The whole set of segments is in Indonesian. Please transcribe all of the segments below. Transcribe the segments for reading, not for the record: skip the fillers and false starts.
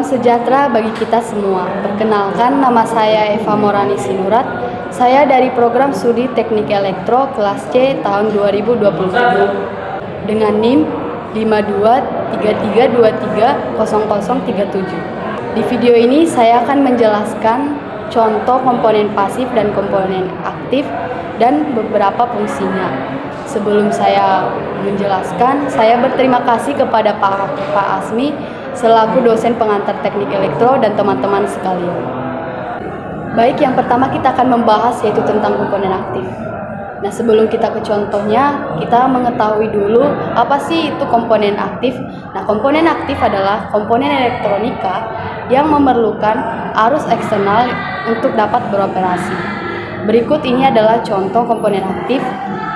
Salam sejahtera bagi kita semua. Perkenalkan, nama saya Eva Morani Sinurat. Saya dari program studi Teknik Elektro kelas C tahun 2020 dengan NIM 5233230037. Di video ini saya akan menjelaskan contoh komponen pasif dan komponen aktif dan beberapa fungsinya. Sebelum saya menjelaskan, saya berterima kasih kepada Pak Asmi selaku dosen pengantar teknik elektro dan teman-teman sekalian. Baik, yang pertama kita akan membahas yaitu tentang komponen aktif. Nah, sebelum kita ke contohnya, kita mengetahui dulu apa sih itu komponen aktif. Nah, komponen aktif adalah komponen elektronika yang memerlukan arus eksternal untuk dapat beroperasi. Berikut ini adalah contoh komponen aktif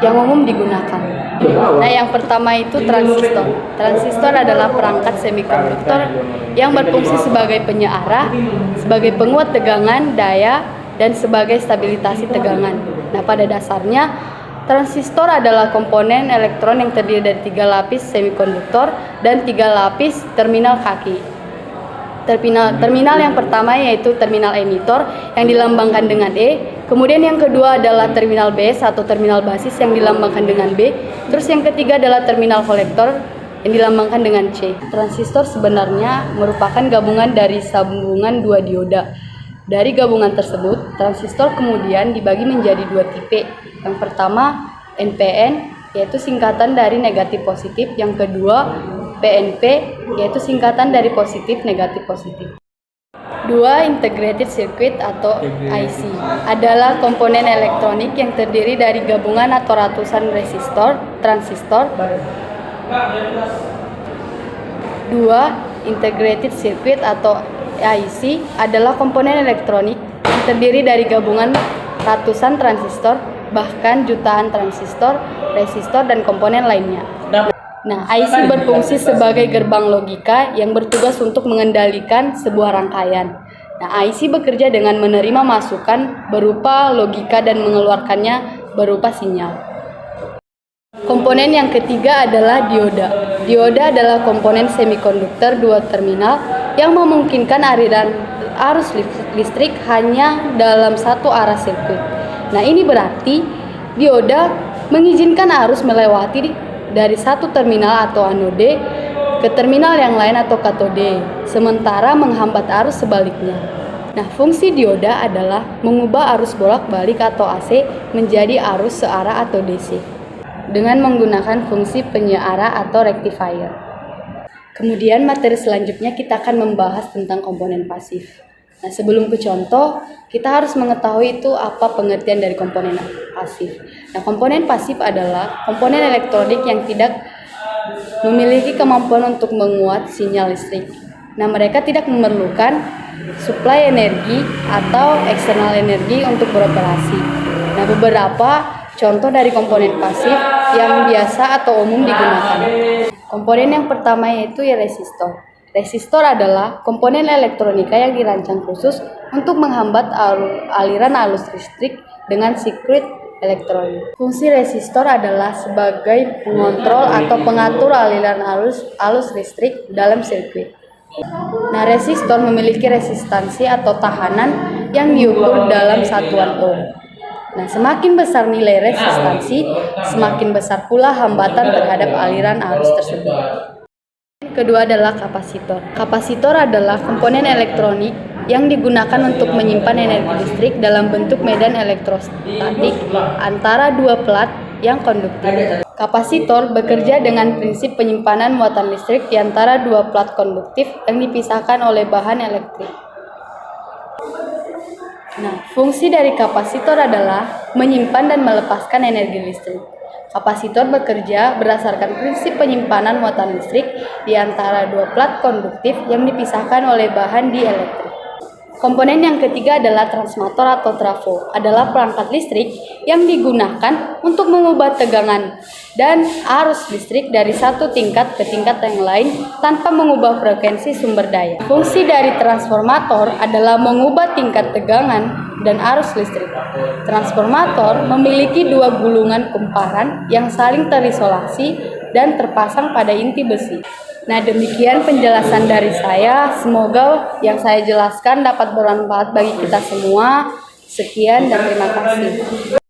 yang umum digunakan. Nah, yang pertama itu transistor. Transistor adalah perangkat semikonduktor yang berfungsi sebagai penyearah, sebagai penguat tegangan, daya, dan sebagai stabilisasi tegangan. Nah, pada dasarnya transistor adalah komponen elektron yang terdiri dari 3 lapis semikonduktor dan 3 lapis terminal kaki. Terminal yang pertama yaitu terminal emitor yang dilambangkan dengan E. Kemudian yang kedua adalah terminal base atau terminal basis yang dilambangkan dengan B. Terus yang ketiga adalah terminal kolektor yang dilambangkan dengan C. Transistor sebenarnya merupakan gabungan dari sambungan 2 dioda. Dari gabungan tersebut, transistor kemudian dibagi menjadi 2 tipe. Yang pertama NPN, yaitu singkatan dari negatif positif. Yang kedua PNP, yaitu singkatan dari positif negatif positif. 2. Integrated circuit atau IC adalah komponen elektronik yang terdiri dari gabungan atau ratusan resistor, transistor. 2. Integrated circuit atau IC adalah komponen elektronik yang terdiri dari gabungan ratusan transistor, bahkan jutaan transistor, resistor, dan komponen lainnya. Nah, IC berfungsi sebagai gerbang logika yang bertugas untuk mengendalikan sebuah rangkaian. Nah, IC bekerja dengan menerima masukan berupa logika dan mengeluarkannya berupa sinyal. Komponen yang ketiga adalah dioda. Dioda adalah komponen semikonduktor 2 terminal yang memungkinkan aliran arus listrik hanya dalam satu arah sirkuit. Nah, ini berarti dioda mengizinkan arus melewati dari satu terminal atau anode ke terminal yang lain atau katode, sementara menghambat arus sebaliknya. Nah, fungsi dioda adalah mengubah arus bolak-balik atau AC menjadi arus searah atau DC dengan menggunakan fungsi penyearah atau rectifier. Kemudian materi selanjutnya kita akan membahas tentang komponen pasif. Nah, sebelum ke contoh, kita harus mengetahui itu apa pengertian dari komponen pasif. Nah, komponen pasif adalah komponen elektronik yang tidak memiliki kemampuan untuk menguat sinyal listrik. Nah, mereka tidak memerlukan suplai energi atau eksternal energi untuk beroperasi. Nah, beberapa contoh dari komponen pasif yang biasa atau umum digunakan. Komponen yang pertama yaitu resistor. Resistor adalah komponen elektronika yang dirancang khusus untuk menghambat aliran arus listrik dengan sirkuit elektronik. Fungsi resistor adalah sebagai pengontrol atau pengatur aliran arus listrik dalam sirkuit. Nah, resistor memiliki resistansi atau tahanan yang diukur dalam satuan ohm. Nah, semakin besar nilai resistansi, semakin besar pula hambatan terhadap aliran arus tersebut. Kedua adalah kapasitor. Kapasitor adalah komponen elektronik yang digunakan untuk menyimpan energi listrik dalam bentuk medan elektrostatik antara 2 plat yang konduktif. Kapasitor bekerja dengan prinsip penyimpanan muatan listrik di antara 2 plat konduktif yang dipisahkan oleh bahan elektrik. Nah, fungsi dari kapasitor adalah menyimpan dan melepaskan energi listrik. Kapasitor bekerja berdasarkan prinsip penyimpanan muatan listrik di antara 2 plat konduktif yang dipisahkan oleh bahan dielektrik. Komponen yang ketiga adalah transformator atau trafo, adalah perangkat listrik yang digunakan untuk mengubah tegangan dan arus listrik dari satu tingkat ke tingkat yang lain tanpa mengubah frekuensi sumber daya. Fungsi dari transformator adalah mengubah tingkat tegangan dan arus listrik. Transformator memiliki 2 gulungan kumparan yang saling terisolasi dan terpasang pada inti besi. Nah, demikian penjelasan dari saya. Semoga yang saya jelaskan dapat bermanfaat bagi kita semua. Sekian dan terima kasih.